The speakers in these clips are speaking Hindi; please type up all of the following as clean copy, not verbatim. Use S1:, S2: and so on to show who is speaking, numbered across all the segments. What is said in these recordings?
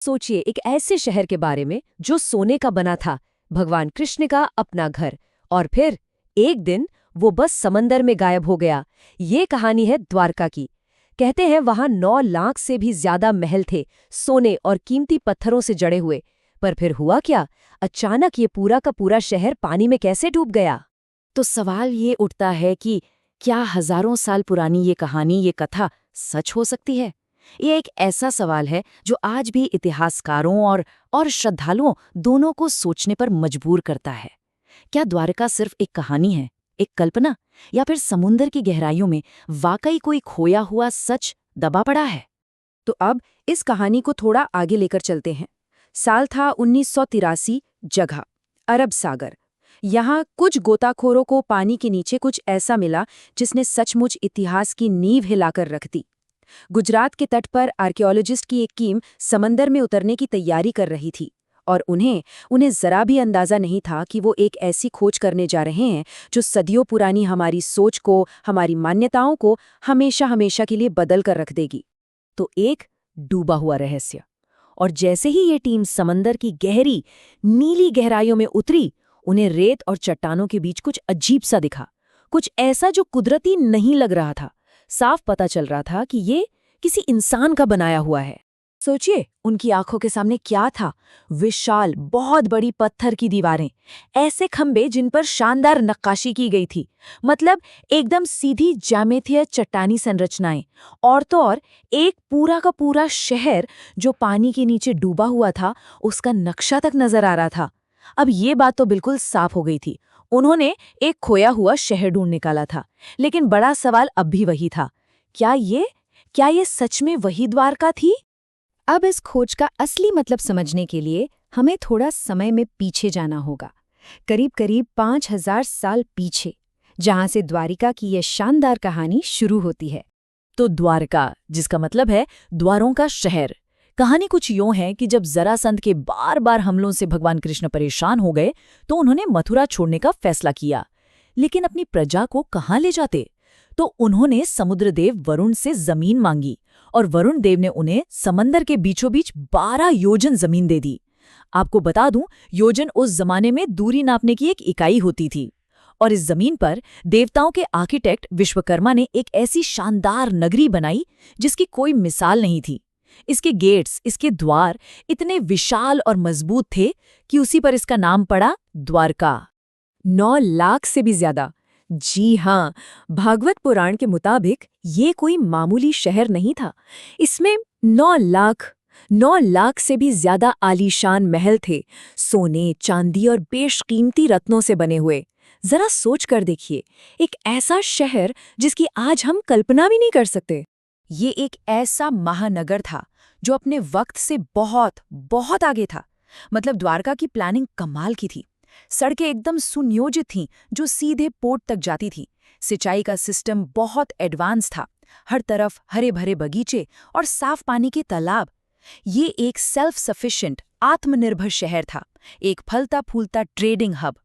S1: सोचिए एक ऐसे शहर के बारे में जो सोने का बना था, भगवान कृष्ण का अपना घर, और फिर एक दिन वो बस समंदर में गायब हो गया। ये कहानी है द्वारका की। कहते हैं वहां 9 लाख से भी ज्यादा महल थे, सोने और कीमती पत्थरों से जड़े हुए। पर फिर हुआ क्या? अचानक ये पूरा का पूरा शहर पानी में कैसे डूब गया?
S2: तो सवाल ये उठता है कि क्या हजारों साल पुरानी ये कहानी, ये कथा सच हो सकती है? ये एक ऐसा सवाल है जो आज भी इतिहासकारों और श्रद्धालुओं दोनों को सोचने पर मजबूर करता है। क्या द्वारका सिर्फ एक कहानी है, एक कल्पना, या फिर समुद्र की गहराइयों में वाकई कोई खोया हुआ सच दबा पड़ा है?
S1: तो अब इस कहानी को थोड़ा आगे लेकर चलते हैं। साल था 1983, जगह अरब सागर। यहाँ कुछ गोताखोरों को पानी के नीचे कुछ ऐसा मिला जिसने सचमुच इतिहास की नींव हिलाकर रख दी। गुजरात के तट पर आर्कियोलॉजिस्ट की एक टीम समंदर में उतरने की तैयारी कर रही थी, और उन्हें जरा भी अंदाजा नहीं था कि वो एक ऐसी खोज करने जा रहे हैं जो सदियों पुरानी हमारी सोच को, हमारी मान्यताओं को हमेशा हमेशा के लिए बदल कर रख देगी। तो एक डूबा हुआ रहस्य। और जैसे ही ये टीम समंदर की गहरी नीली गहराइयों में उतरी, उन्हें रेत और चट्टानों के बीच कुछ अजीब सा दिखा, कुछ ऐसा जो कुदरती नहीं लग रहा था। साफ पता चल रहा था कि ये किसी इंसान का बनाया हुआ है। सोचिए उनकी आंखों के सामने क्या था? विशाल, बहुत बड़ी पत्थर की दीवारें, ऐसे खंबे जिन पर शानदार नक्काशी की गई थी, मतलब एकदम सीधी ज्यामितीय चट्टानी संरचनाएं। और तो और एक पूरा का पूरा शहर जो पानी के नीचे डूबा हुआ था, उसका नक्शा तक नजर आ रहा था। अब ये बात तो बिल्कुल साफ हो गई थी, उन्होंने एक खोया हुआ शहर ढूंढ निकाला था। लेकिन बड़ा सवाल अब भी वही था, क्या ये सच में वही द्वारका थी? अब इस खोज का असली मतलब समझने के लिए हमें थोड़ा समय में पीछे जाना होगा, करीब करीब 5000 साल पीछे, जहां से द्वारिका की यह शानदार कहानी शुरू होती है।
S2: तो द्वारका, जिसका मतलब है द्वारों का शहर। कहानी कुछ यूं है कि जब जरासंध के बार बार हमलों से भगवान कृष्ण परेशान हो गए, तो उन्होंने मथुरा छोड़ने का फैसला किया। लेकिन अपनी प्रजा को कहाँ ले जाते? तो उन्होंने समुद्रदेव वरुण से जमीन मांगी, और वरुण देव ने उन्हें समंदर के बीचों बीच 12 योजन जमीन दे दी। आपको बता दूं, योजन उस जमाने में दूरी नापने की एक इकाई होती थी। और इस जमीन पर देवताओं के आर्किटेक्ट विश्वकर्मा ने एक ऐसी शानदार नगरी बनाई जिसकी कोई मिसाल नहीं थी। इसके गेट्स, इसके द्वार इतने विशाल और मजबूत थे कि उसी पर इसका नाम पड़ा द्वारका।
S1: 9 लाख से भी ज्यादा। जी हाँ, भागवत पुराण के मुताबिक ये कोई मामूली शहर नहीं था। इसमें 9 लाख से भी ज्यादा आलीशान महल थे, सोने, चांदी और बेशकीमती रत्नों से बने हुए। जरा सोच कर देखिए, एक ऐसा शहर जिसकी आज हम कल्पना भी नहीं कर सकते। ये एक ऐसा महानगर था जो अपने वक्त से बहुत बहुत आगे था। मतलब द्वारका की प्लानिंग कमाल की थी। सड़कें एकदम सुनियोजित थीं जो सीधे पोर्ट तक जाती थीं। सिंचाई का सिस्टम बहुत एडवांस था। हर तरफ हरे भरे बगीचे और साफ पानी के तालाब। ये एक सेल्फ सफिशिएंट, आत्मनिर्भर शहर था, एक फलता फूलता ट्रेडिंग हब।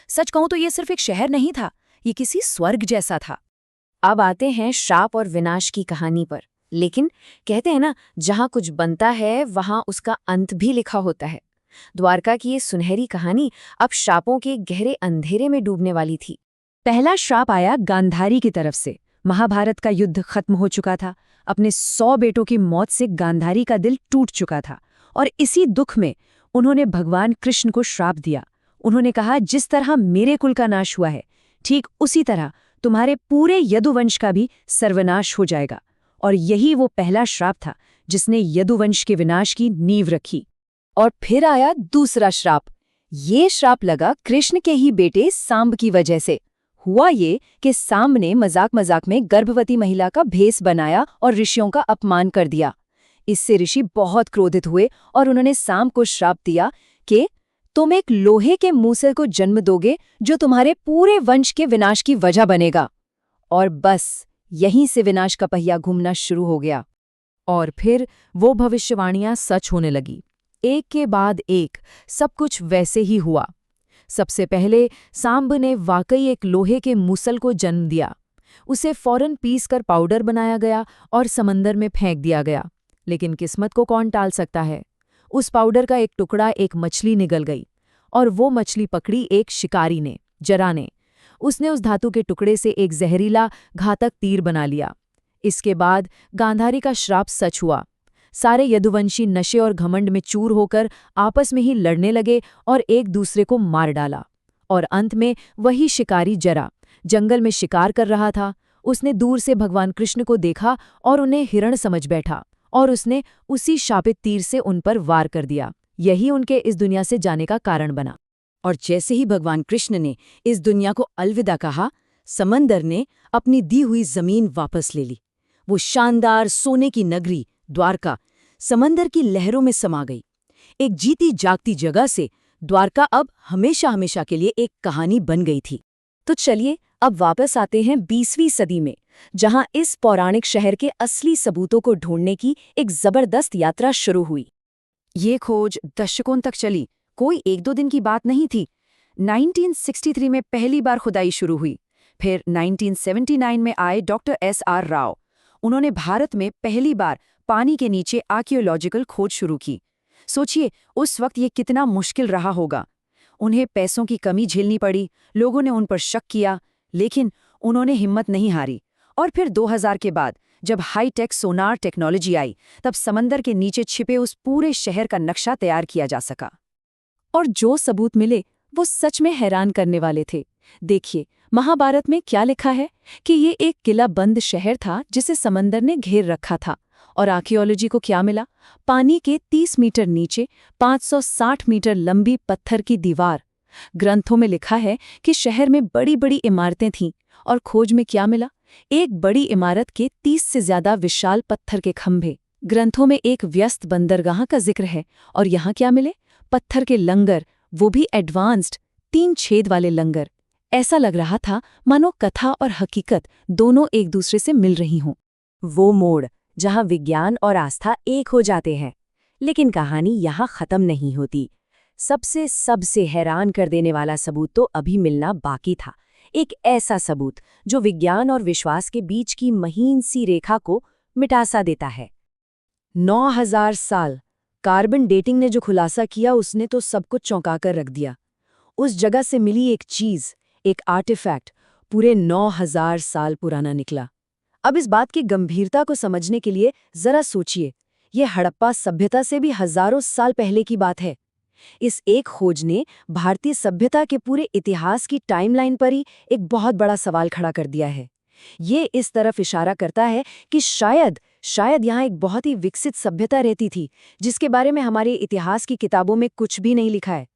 S1: सच कहूं तो ये सिर्फ एक शहर नहीं था, ये किसी स्वर्ग जैसा था। अब आते हैं श्राप और विनाश की कहानी पर। लेकिन कहते हैं ना, जहां कुछ बनता है वहां उसका अंत भी लिखा होता है। द्वारका की ये सुनहरी कहानी अब श्रापों के गहरे अंधेरे में डूबने वाली थी। पहला श्राप आया गांधारी की तरफ से। महाभारत का युद्ध खत्म हो चुका था। अपने 100 बेटों की मौत से गांधारी का दिल टूट चुका था, और इसी दुख में उन्होंने भगवान कृष्ण को श्राप दिया। उन्होंने कहा, जिस तरह मेरे कुल का नाश हुआ है, ठीक उसी तरह तुम्हारे पूरे यदुवंश का भी सर्वनाश हो जाएगा। और यही वो पहला श्राप था जिसने यदुवंश के विनाश की नींव रखी। और फिर आया दूसरा श्राप। ये श्राप लगा कृष्ण के ही बेटे सांब की वजह से। हुआ ये कि सांब ने मजाक मजाक में गर्भवती महिला का भेष बनाया और ऋषियों का अपमान कर दिया। इससे ऋषि बहुत क्रोधित हुए और उन्होंने सांब को श्राप दिया कि तुम एक लोहे के मूसल को जन्म दोगे जो तुम्हारे पूरे वंश के विनाश की वजह बनेगा। और बस यहीं से विनाश का पहिया घूमना शुरू हो गया। और फिर वो भविष्यवाणियां सच होने लगी। एक के बाद एक सब कुछ वैसे ही हुआ। सबसे पहले सांब ने वाकई एक लोहे के मूसल को जन्म दिया। उसे फौरन पीस कर पाउडर बनाया गया और समंदर में फेंक दिया गया। लेकिन किस्मत को कौन टाल सकता है?
S2: उस पाउडर का एक टुकड़ा एक मछली निगल गई, और वो मछली पकड़ी एक शिकारी ने, जरा ने। उसने उस धातु के टुकड़े से एक जहरीला, घातक तीर बना लिया। इसके बाद गांधारी का श्राप सच हुआ। सारे यदुवंशी नशे और घमंड में चूर होकर आपस में ही लड़ने लगे और एक दूसरे को मार डाला। और अंत में वही शिकारी जरा जंगल में शिकार कर रहा था। उसने दूर से भगवान कृष्ण को देखा और उन्हें हिरण समझ बैठा, और उसने उसी शापित तीर से उन पर वार कर दिया। यही उनके इस दुनिया से जाने का कारण बना।
S3: और जैसे ही भगवान कृष्ण ने इस दुनिया को अलविदा कहा, समंदर ने अपनी दी हुई जमीन वापस ले ली। वो शानदार सोने की नगरी द्वारका समंदर की लहरों में समा गई। एक जीती जागती जगह से द्वारका अब हमेशा हमेशा के लिए एक कहानी बन गई थी।
S1: तो चलिए अब वापस आते हैं 20वीं सदी में, जहां इस पौराणिक शहर के असली सबूतों को ढूंढने की एक जबरदस्त यात्रा शुरू हुई।
S3: ये खोज दशकों तक चली, कोई एक दो दिन की बात नहीं थी। 1963 में पहली बार खुदाई शुरू हुई। फिर 1979 में आए डॉक्टर SR राव। उन्होंने भारत में पहली बार पानी के नीचे आर्कियोलॉजिकल खोज शुरू की। सोचिए उस वक्त ये कितना मुश्किल रहा होगा। उन्हें पैसों की कमी झेलनी पड़ी, लोगों ने उन पर शक किया, लेकिन उन्होंने हिम्मत नहीं हारी। और फिर 2000 के बाद जब हाई-टेक सोनार टेक्नोलॉजी आई, तब समंदर के नीचे छिपे उस पूरे शहर का नक्शा तैयार किया जा सका।
S1: और जो सबूत मिले वो सच में हैरान करने वाले थे। देखिए, महाभारत में क्या लिखा है कि ये एक किलाबंद शहर था जिसे समंदर ने घेर रखा था। और आर्कियोलॉजी को क्या मिला? पानी के 30 मीटर नीचे 560 मीटर लंबी पत्थर की दीवार। ग्रंथों में लिखा है कि शहर में बड़ी बड़ी इमारतें थीं, और खोज में क्या मिला? एक बड़ी इमारत के 30 से ज्यादा विशाल पत्थर के खंभे। ग्रंथों में एक व्यस्त बंदरगाह का जिक्र है, और यहाँ क्या मिले? पत्थर के लंगर, वो भी एडवांस्ड 3 छेद वाले लंगर। ऐसा लग रहा था मानो कथा और हकीकत दोनों एक दूसरे से मिल रही हों। वो मोड़ जहां विज्ञान और आस्था एक हो जाते हैं। लेकिन कहानी यहाँ खत्म नहीं होती। सबसे हैरान कर देने वाला सबूत तो अभी मिलना बाकी था। एक ऐसा सबूत जो विज्ञान और विश्वास के बीच की महीन सी रेखा को मिटा सा देता है। 9000 साल कार्बन डेटिंग ने जो खुलासा किया, उसने तो सब कुछ चौंका कर रख दिया। उस जगह से मिली एक चीज, एक आर्टिफैक्ट पूरे 9000 साल पुराना निकला। अब इस बात की गंभीरता को समझने के लिए जरा सोचिए, ये हड़प्पा सभ्यता से भी हजारों साल पहले की बात है। इस एक खोज ने भारतीय सभ्यता के पूरे इतिहास की टाइमलाइन पर ही एक बहुत बड़ा सवाल खड़ा कर दिया है। ये इस तरफ इशारा करता है कि शायद यहाँ एक बहुत ही विकसित सभ्यता रहती थी, जिसके बारे में हमारे इतिहास की किताबों में कुछ भी नहीं लिखा है।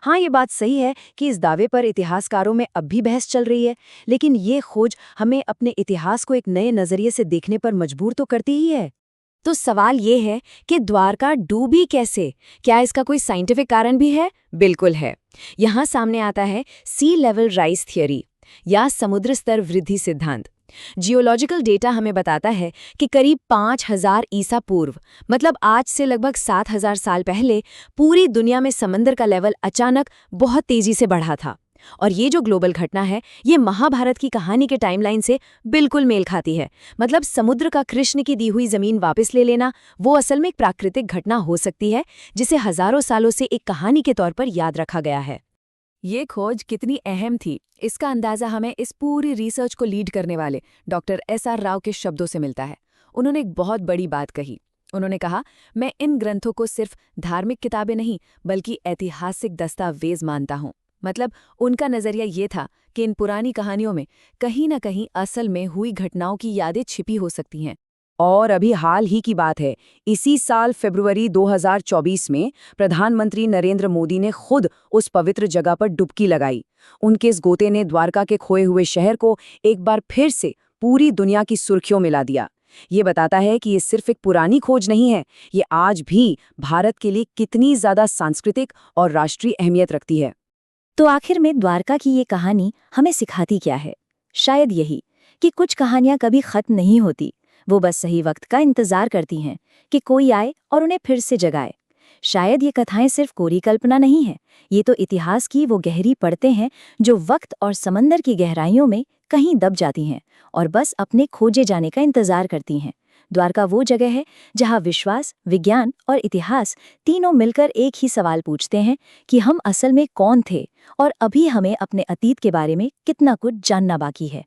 S1: हाँ, ये बात सही है कि इस दावे पर इतिहासकारों में अब भी बहस चल रही है, लेकिन ये खोज हमें अपने इतिहास को एक नए नजरिए से देखने पर मजबूर तो करती ही है। तो सवाल ये है कि द्वारका डूबी कैसे? क्या इसका कोई साइंटिफिक कारण भी है? बिल्कुल है। यहाँ सामने आता है सी लेवल राइज थियरी या समुद्र स्तर वृद्धि सिद्धांत। जियोलॉजिकल डेटा हमें बताता है कि करीब 5000 ईसा पूर्व, मतलब आज से लगभग 7000 साल पहले, पूरी दुनिया में समंदर का लेवल अचानक बहुत तेजी से बढ़ा था। और ये जो ग्लोबल घटना है, ये महाभारत की कहानी के टाइमलाइन से बिल्कुल मेल खाती है। मतलब समुद्र का कृष्ण की दी हुई जमीन वापस ले लेना, वो असल में एक प्राकृतिक घटना हो सकती है जिसे हजारों सालों से एक कहानी के तौर पर याद रखा गया है।
S2: ये खोज कितनी अहम थी, इसका अंदाजा हमें इस पूरी रिसर्च को लीड करने वाले डॉक्टर SR राव के शब्दों से मिलता है। उन्होंने एक बहुत बड़ी बात कही। उन्होंने कहा, मैं इन ग्रंथों को सिर्फ धार्मिक किताबें नहीं बल्कि ऐतिहासिक दस्तावेज मानता हूँ। मतलब उनका नजरिया ये था कि इन पुरानी कहानियों में कहीं न कहीं असल में हुई घटनाओं की यादें छिपी हो सकती हैं।
S3: और अभी हाल ही की बात है, इसी साल फरवरी 2024 में प्रधानमंत्री नरेंद्र मोदी ने खुद उस पवित्र जगह पर डुबकी लगाई। उनके इस गोते ने द्वारका के खोए हुए शहर को एक बार फिर से पूरी दुनिया की सुर्खियों में ला दिया। ये बताता है कि ये सिर्फ एक पुरानी खोज नहीं है, ये आज भी भारत के लिए कितनी ज्यादा सांस्कृतिक और राष्ट्रीय अहमियत रखती है।
S4: तो आखिर में द्वारका की ये कहानी हमें सिखाती क्या है? शायद यही कि कुछ कहानियां कभी खत्म नहीं होती, वो बस सही वक्त का इंतजार करती हैं कि कोई आए और उन्हें फिर से जगाए। शायद ये कथाएं सिर्फ कोरी कल्पना नहीं है, ये तो इतिहास की वो गहरी परतें हैं जो वक्त और समंदर की गहराइयों में कहीं दब जाती हैं और बस अपने खोजे जाने का इंतजार करती हैं। द्वारका वो जगह है जहाँ विश्वास, विज्ञान और इतिहास तीनों मिलकर एक ही सवाल पूछते हैं कि हम असल में कौन थे और अभी हमें अपने अतीत के बारे में कितना कुछ जानना बाकी है।